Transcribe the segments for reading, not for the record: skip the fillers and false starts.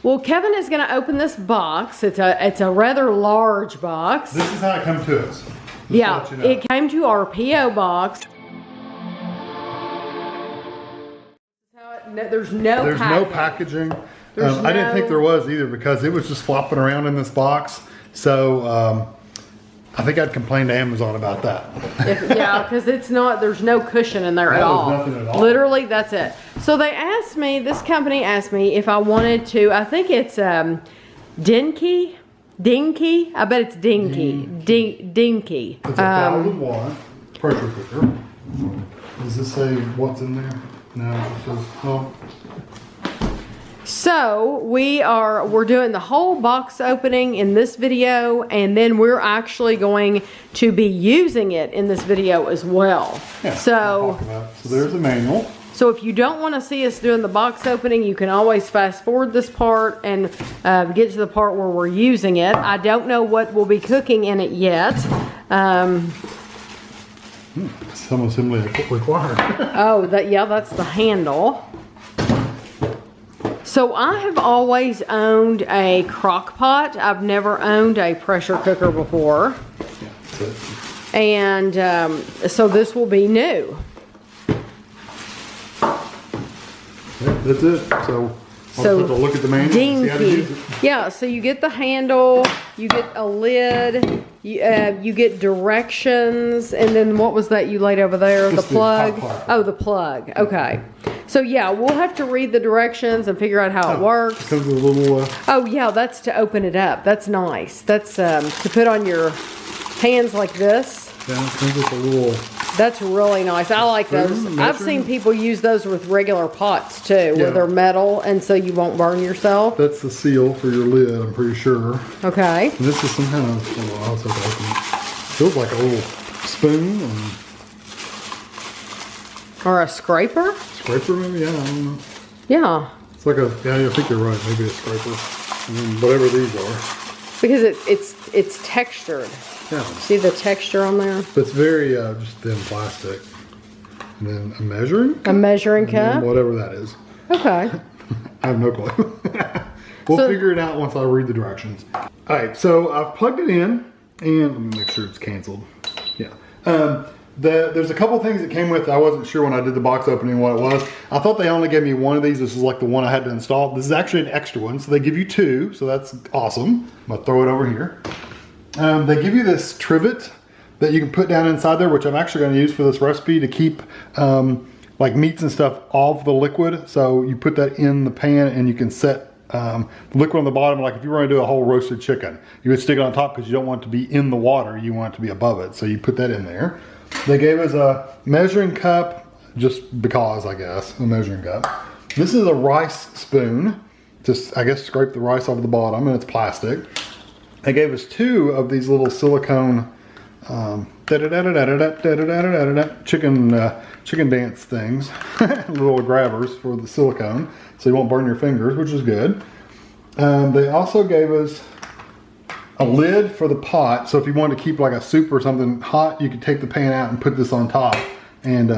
Well, Kevin is going to open this box. It's a rather large box. This is how it comes to us. Yeah, you know. It came to our P.O. box. There's no packaging. I didn't think there was either because it was just flopping around in this box. So I think I'd complain to Amazon about that. Yeah, because there's no cushion in there at all. Nothing at all. Literally, that's it. So this company asked me if I wanted to, I think it's Deenkee? Deenkee? I bet it's Deenkee. Deenkee. It's a 1001 pressure cooker. Does this say what's in there? No, it says, oh. So we're doing the whole box opening in this video, and then we're actually going to be using it in this video as well. Yeah, so there's the manual. So if you don't want to see us doing the box opening, you can always fast forward this part and get to the part where we're using it. I don't know what we'll be cooking in it yet. Some assembly required. Oh, that's the handle. So I have always owned a crock pot. I've never owned a pressure cooker before. Yeah, that's it. And so this will be new. Yeah, that's it. So I'll have to look at the manual and see how to use it. Yeah, so you get the handle, you get a lid, you get directions, and then what was that you laid over there? Just the plug? Oh, the plug. Okay. So yeah, we'll have to read the directions and figure out how it works. It comes with a little... Oh yeah, that's to open it up. That's nice. That's to put on your hands like this. Yeah, it comes with a little... That's really nice. I like those. I've seen people use those with regular pots too, where they're metal, and so you won't burn yourself. That's the seal for your lid, I'm pretty sure. Okay. And this is some kind of, I also open it. Feels like a little spoon. Or a scraper? Scraper maybe? Yeah, I don't know. Yeah. It's like I think you're right, maybe a scraper. And then whatever these are. Because it's textured. Yeah. See the texture on there? It's very just thin plastic. And then a measuring cup? A measuring cup? Whatever that is. Okay. I have no clue. We'll figure it out once I read the directions. Alright, so I've plugged it in and let me make sure it's canceled. Yeah. There's a couple things that came with it. I wasn't sure when I did the box opening what it was. I thought they only gave me one of these. This is like the one I had to install. This is actually an extra one, so they give you two, so that's awesome. I'm gonna throw it over here. They give you this trivet that you can put down inside there, which I'm actually going to use for this recipe to keep like meats and stuff off the liquid. So you put that in the pan and you can set the liquid on the bottom. Like if you were going to do a whole roasted chicken, you would stick it on top because you don't want it to be in the water. You want it to be above it. So you put that in there. They gave us a measuring cup, just because I guess, a measuring cup. This is a rice spoon. Just, I guess, scrape the rice off the bottom, and it's plastic. They gave us two of these little silicone chicken dance things, little grabbers for the silicone, so you won't burn your fingers, which is good. They also gave us a lid for the pot, so if you wanted to keep like a soup or something hot, you could take the pan out and put this on top, and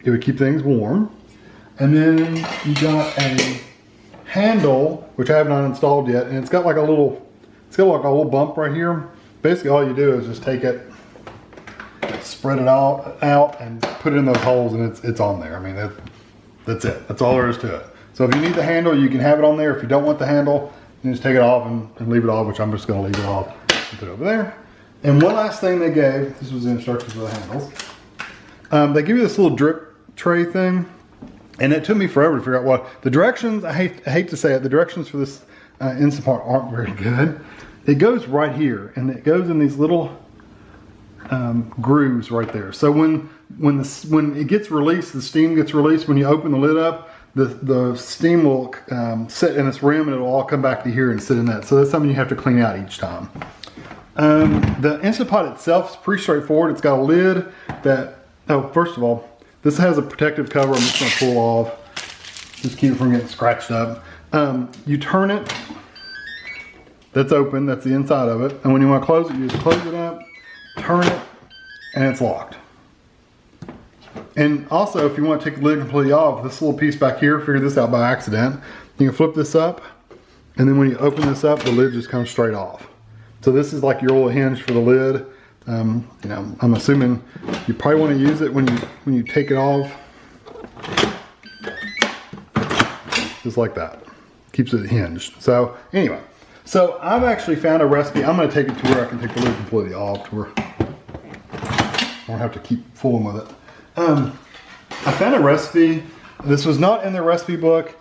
it would keep things warm. And then you got a handle, which I have not installed yet, and it's got like a little bump right here. Basically all you do is just take it, spread it all out and put it in those holes, and it's on there. I mean, that's it. That's all there is to it. So if you need the handle, you can have it on there. If you don't want the handle, you just take it off and leave it off, which I'm just gonna leave it off and put it over there. And one last thing they gave, this was the instructions for the handles. They give you this little drip tray thing, and it took me forever to figure out what the directions. I hate to say it, the directions for this Instant Pot aren't very good. It goes right here, and it goes in these little grooves right there. So when it gets released, the steam gets released. When you open the lid up, the steam will sit in its rim, and it'll all come back to here and sit in that. So that's something you have to clean out each time. The Instant Pot itself is pretty straightforward. It's got a lid that, first of all, this has a protective cover. I'm just going to pull off, just keep it from getting scratched up. You turn it, that's open, that's the inside of it. And when you want to close it, you just close it up, turn it, and it's locked. And also, if you want to take the lid completely off, this little piece back here, figured this out by accident, you can flip this up, And then when you open this up, the lid just comes straight off. So this is like your little hinge for the lid. You know, I'm assuming you probably want to use it when you take it off. Just like that. Keeps it hinged. So anyway, so I've actually found a recipe. I'm going to take it to where I can take the lid completely off, to where I won't have to keep fooling with it. I found a recipe. This was not in the recipe book,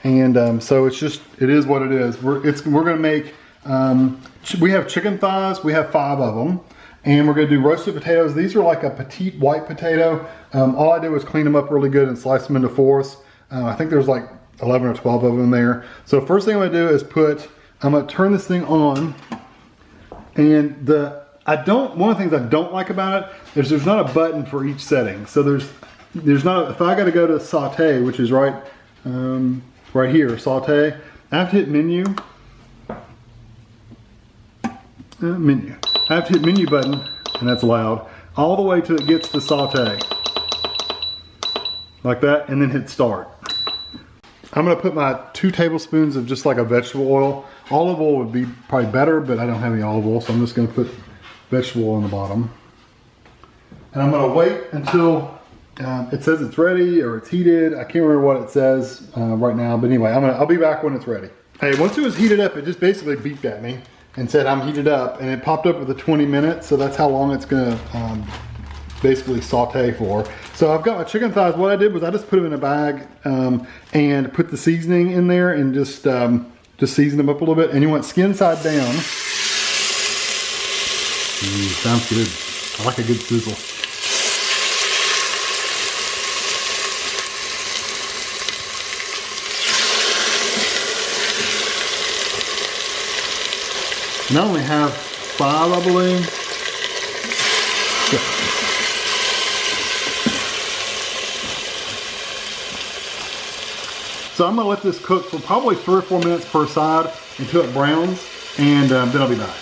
and so it is what it is. We're going to make. We have chicken thighs. We have 5 of them, and we're going to do roasted potatoes. These are like a petite white potato. All I did was clean them up really good and slice them into fourths. I think there's like 11 or 12 of them there. So first thing I'm going to do is I'm going to turn this thing on, and one of the things I don't like about it is there's not a button for each setting. So there's not, if I got to go to saute, which is right here, saute, I have to hit menu. Menu. I have to hit menu button, and that's loud, all the way till it gets to saute. Like that, and then hit start. I'm gonna put my 2 tablespoons of just like a vegetable oil. Olive oil would be probably better, but I don't have any olive oil, so I'm just gonna put vegetable oil on the bottom. And I'm gonna wait until it says it's ready or it's heated. I can't remember what it says right now, but anyway, I'll be back when it's ready. Hey, once it was heated up, it just basically beeped at me and said I'm heated up, and it popped up with the 20 minutes, so that's how long it's gonna basically saute for. So I've got my chicken thighs. What I did was I just put them in a bag and put the seasoning in there and just season them up a little bit. And you want skin side down. Sounds good. I like a good sizzle. And I only have 5, I believe. So I'm gonna let this cook for probably 3 or 4 minutes per side until it browns, and then I'll be back.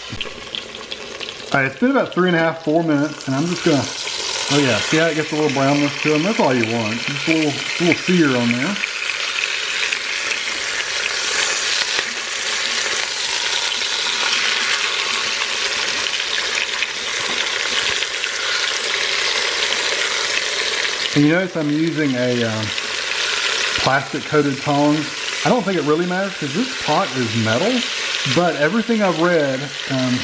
All right, it's been about 3.5, 4 minutes, and I'm just gonna, oh yeah, see how it gets a little brownness to them? That's all you want, just a little sear on there. And you notice I'm using a plastic coated tongs. I don't think it really matters because this pot is metal, but everything I've read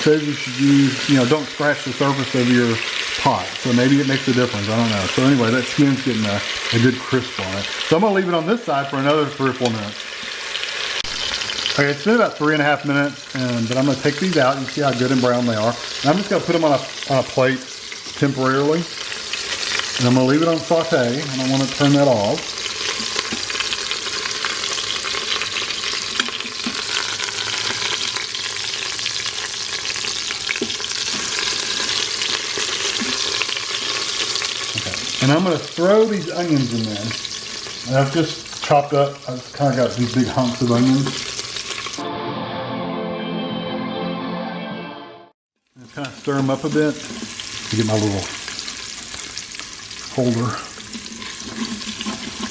says you should use, don't scratch the surface of your pot. So maybe it makes a difference, I don't know. So anyway, that skin's getting a good crisp on it. So I'm gonna leave it on this side for another 3 or 4 minutes. Okay, it's been about 3.5 minutes, but I'm gonna take these out. You see how good and brown they are. And I'm just gonna put them on a plate temporarily. And I'm gonna leave it on saute. I don't wanna turn that off. And I'm going to throw these onions in there. And I've just chopped up, I've kind of got these big hunks of onions. And kind of stir them up a bit to get my little holder.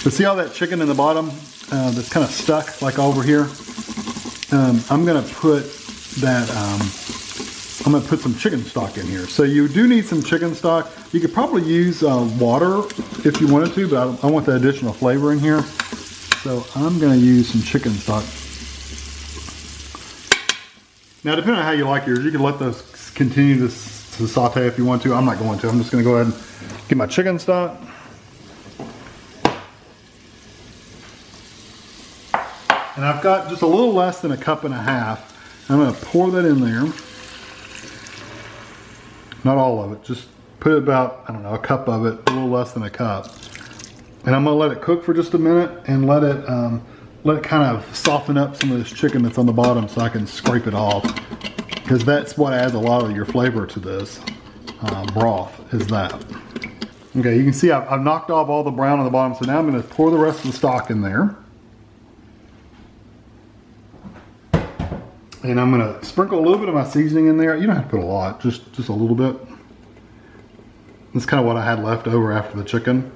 But see all that chicken in the bottom that's kind of stuck like over here? I'm going to put that, I'm going to put some chicken stock in here. So you do need some chicken stock. You could probably use water if you wanted to, but I want the additional flavor in here. So I'm going to use some chicken stock. Now, depending on how you like yours, you can let those continue to saute if you want to. I'm not going to. I'm just going to go ahead and get my chicken stock. And I've got just a little less than 1.5 cups. I'm going to pour that in there. Not all of it, just put about, I don't know, 1 cup of it, a little less than 1 cup. And I'm gonna let it cook for just a minute and let it kind of soften up some of this chicken that's on the bottom so I can scrape it off. Because that's what adds a lot of your flavor to this broth, is that. Okay, you can see I've knocked off all the brown on the bottom, so now I'm gonna pour the rest of the stock in there. And I'm gonna sprinkle a little bit of my seasoning in there. You don't have to put a lot, just a little bit. That's kind of what I had left over after the chicken.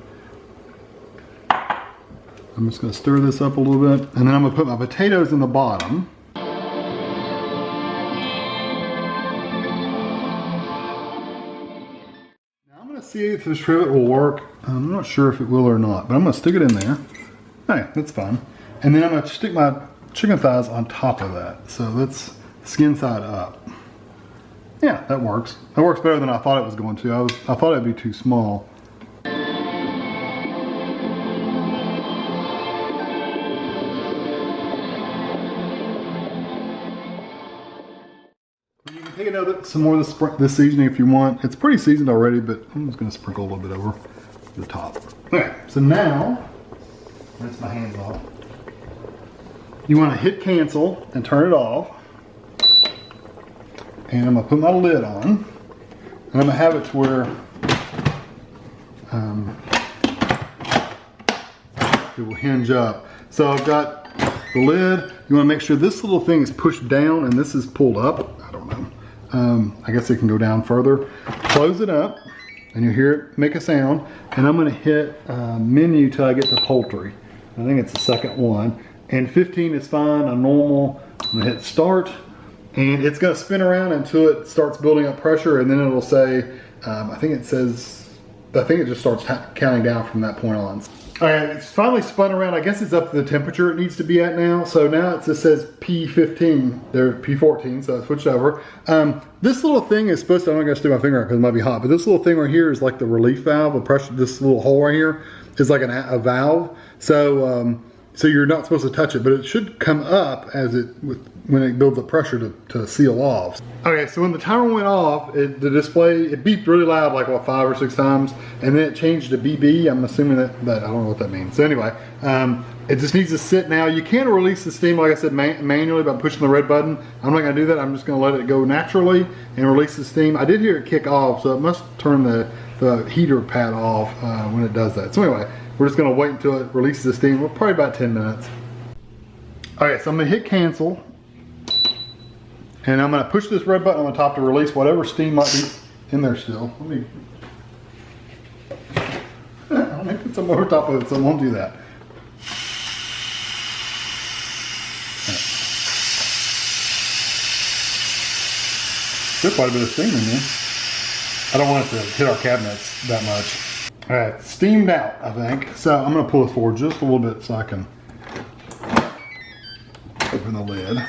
I'm just gonna stir this up a little bit. And then I'm gonna put my potatoes in the bottom. see if this trivet will work. I'm not sure if it will or not, but I'm gonna stick it in there. Hey, that's fine. And then I'm gonna stick my chicken thighs on top of that. So that's skin side up. Yeah, that works. That works better than I thought it was going to. I thought it'd be too small. You can take some more of this seasoning if you want. It's pretty seasoned already, but I'm just gonna sprinkle a little bit over the top. Okay, so now, rinse my hands off. You wanna hit cancel and turn it off. And I'm gonna put my lid on. And I'm gonna have it to where it will hinge up. So I've got the lid. You wanna make sure this little thing is pushed down and this is pulled up. I don't know. I guess it can go down further. Close it up and you hear it make a sound. And I'm gonna hit menu till I get to poultry. I think it's the second one. And 15 is fine, a normal. I'm gonna hit start. And it's gonna spin around until it starts building up pressure, and then it'll say, I think it just starts counting down from that point on. All right, it's finally spun around. I guess it's up to the temperature it needs to be at now. So now it just says P15, there P14, so I switched over. This little thing is supposed to, I'm not gonna stick my finger out because it might be hot, but this little thing right here is like the relief valve, the pressure, this little hole right here is like a valve. So, so you're not supposed to touch it, but it should come up as when it builds up pressure to seal off. Okay, so when the timer went off, the display, it beeped really loud, like what, 5 or 6 times, and then it changed to BB. I'm assuming that I don't know what that means. So anyway, it just needs to sit now. You can release the steam, like I said, manually by pushing the red button. I'm not gonna do that. I'm just gonna let it go naturally and release the steam. I did hear it kick off, so it must turn the heater pad off when it does that. So anyway, we're just gonna wait until it releases the steam. We're probably about 10 minutes. Okay, so I'm gonna hit cancel. And I'm gonna push this red button on the top to release whatever steam might be in there still. Let me put some over top of it, so I won't do that. There's quite a bit of steam in there. I don't want it to hit our cabinets that much. All right, steamed out, I think. So I'm gonna pull it forward just a little bit so I can open the lid.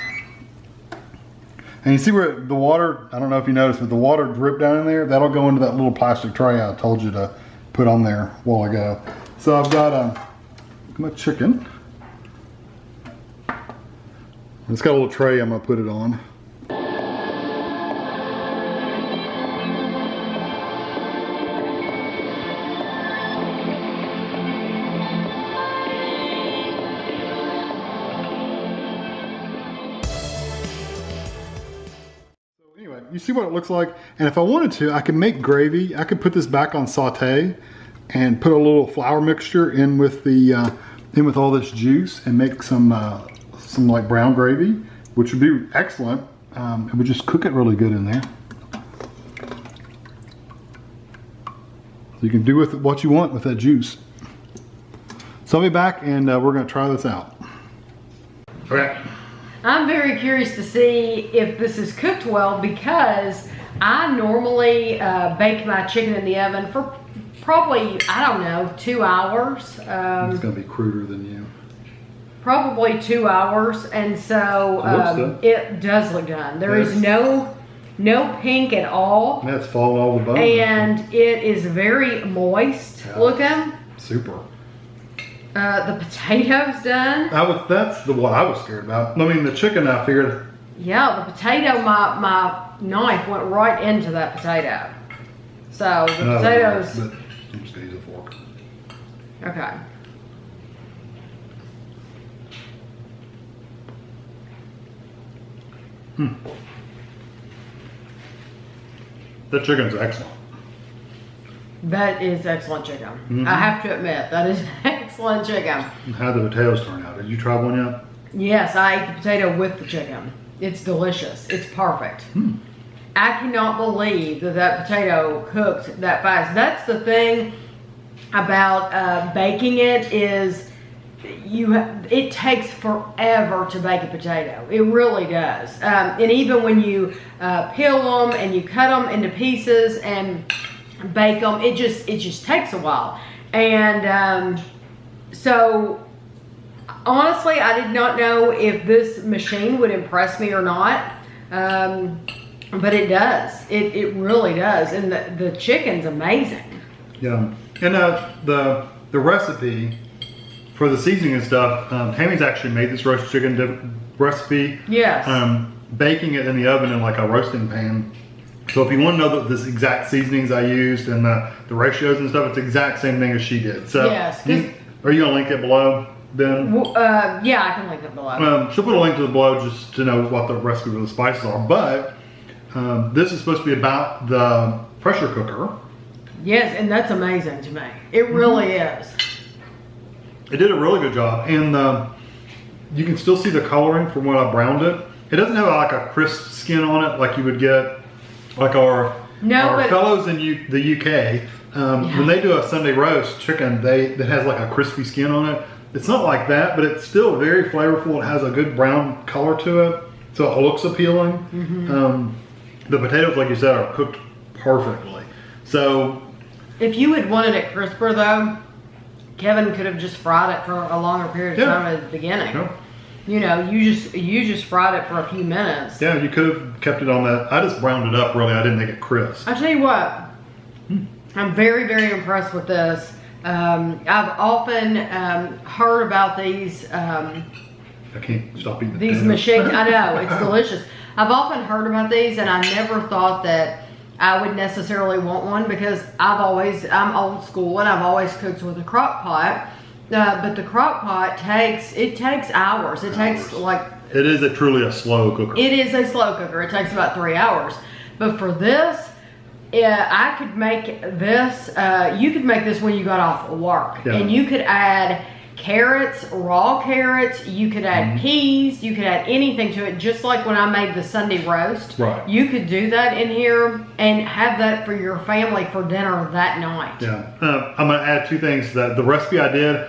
And you see where the water, I don't know if you noticed, but the water dripped down in there. That'll go into that little plastic tray I told you to put on there a while ago. So I've got my chicken. It's got a little tray I'm gonna put it on. You see what it looks like, and if I wanted to, I can make gravy. I could put this back on saute and put a little flour mixture in with the with all this juice and make some like brown gravy, which would be excellent. It would just cook it really good in there. So you can do with it what you want with that juice. So I'll be back and we're going to try this out. Okay. I'm very curious to see if this is cooked well because I normally bake my chicken in the oven for probably, I don't know, 2 hours. It's going to be cruder than you. Probably 2 hours, and so it does look done. There is no pink at all. That's falling all the bones. And it is very moist looking. Super. The potato's done. That's what I was scared about. I mean, the chicken, I figured. Yeah, the potato, my knife went right into that potato. So the potatoes. But I'm just gonna use a fork. Okay. The chicken's excellent. That is excellent chicken. I have to admit, that is excellent chicken. How'd the potatoes turn out? Did you try one yet? Yes, I ate the potato with the chicken. It's delicious. It's perfect. I cannot believe that potato cooked that fast. That's the thing about baking it is it takes forever to bake a potato. It really does. And even when you peel them and you cut them into pieces and bake them. It just takes a while. And so honestly, I did not know if this machine would impress me or not. But it does. It really does. And the chicken's amazing. Yeah. And the recipe for the seasoning and stuff, Tammy's actually made this roast chicken recipe. Yes. Baking it in the oven in like a roasting pan. So if you want to know this exact seasonings I used and the ratios and stuff, it's the exact same thing as she did. So yes. Are you going to link it below then? Yeah, I can link it below. She'll put a link to the below just to know what the recipe for the spices are. But this is supposed to be about the pressure cooker. Yes, and that's amazing to me. It really is. It did a really good job. And you can still see the coloring from when I browned it. It doesn't have like a crisp skin on it like you would get like our fellows in the UK. When they do a Sunday roast chicken, that has like a crispy skin on it. It's not like that, but it's still very flavorful. It has a good brown color to it, so it looks appealing. The potatoes, like you said, are cooked perfectly. So if you had wanted it crisper though, Kevin could have just fried it for a longer period of time at the beginning. Yeah. You know, you just fried it for a few minutes. Yeah, you could have kept it on that. I just browned it up really. I didn't make it crisp. I tell you what, I'm very, very impressed with this. I've often heard about these. I can't stop eating these machines. I know, it's delicious. I've often heard about these, and I never thought that I would necessarily want one because I'm old school and I've always cooked with a crock pot. But the crock pot takes hours. It takes like. It is truly a slow cooker. It is a slow cooker. It takes about 3 hours. But for this, I could make this. You could make this when you got off of work, and you could add carrots, raw carrots. You could add peas. You could add anything to it. Just like when I made the Sunday roast, right? You could do that in here and have that for your family for dinner that night. Yeah, I'm gonna add 2 things to that. The recipe I did.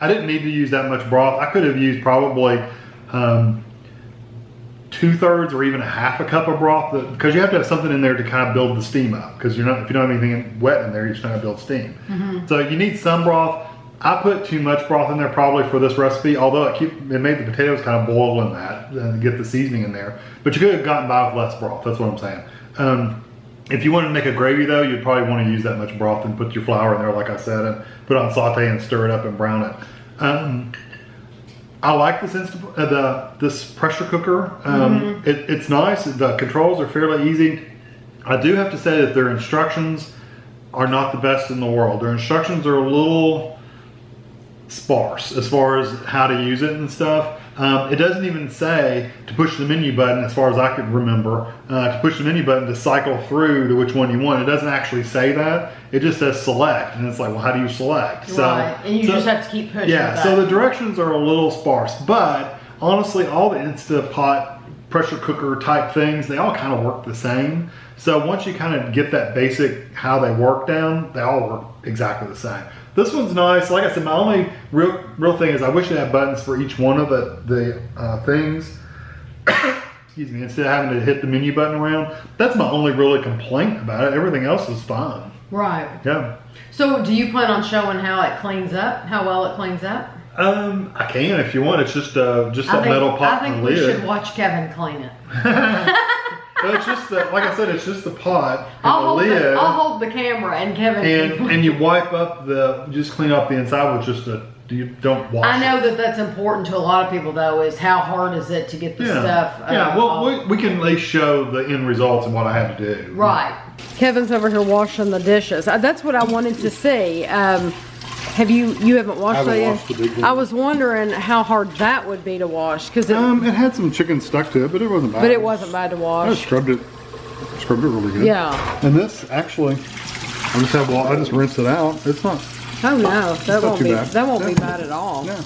I didn't need to use that much broth. I could have used probably 2/3 or even a half a cup of broth because you have to have something in there to kind of build the steam up. Because if you don't have anything wet in there, you're just trying to build steam. So you need some broth. I put too much broth in there probably for this recipe, although it made the potatoes kind of boil in that and get the seasoning in there. But you could have gotten by with less broth. That's what I'm saying. If you wanted to make a gravy though, you'd probably want to use that much broth and put your flour in there, like I said, and put it on saute and stir it up and brown it. I like this pressure cooker. It's nice. The controls are fairly easy. I do have to say that their instructions are not the best in the world. Their instructions are a little sparse as far as how to use it and stuff. It doesn't even say to push the menu button, as far as I could remember, to push the menu button to cycle through to which one you want. It doesn't actually say that. It just says select, and it's like, well, how do you select? Right, and you just have to keep pushing. Yeah, so the directions are a little sparse, but honestly, all the Instapot pressure cooker type things, they all kind of work the same. So once you kind of get that basic how they work down, they all work exactly the same. This one's nice. Like I said, my only real thing is I wish it had buttons for each one of the things. Excuse me, instead of having to hit the menu button around. That's my only really complaint about it. Everything else is fine. Right. Yeah. So do you plan on showing how it cleans up? How well it cleans up? I can if you want. It's just a metal pot and a lid. I think we should watch Kevin clean it. But it's just like I said, it's just the pot and the lid. I'll hold the camera and Kevin. And you wipe up just clean up the inside with just you don't wash. I know that's important to a lot of people though. Is how hard is it to get the stuff? Well, we can at least show the end results and what I had to do. Right. Kevin's over here washing the dishes. That's what I wanted to see. You haven't washed it yet? The big one. I was wondering how hard that would be to wash because it had some chicken stuck to it, but it wasn't bad. But it wasn't bad to wash. I scrubbed it really good. Yeah. And this actually, I just rinsed it out. It's not. Oh no, that won't be bad. That won't be bad at all. Yeah.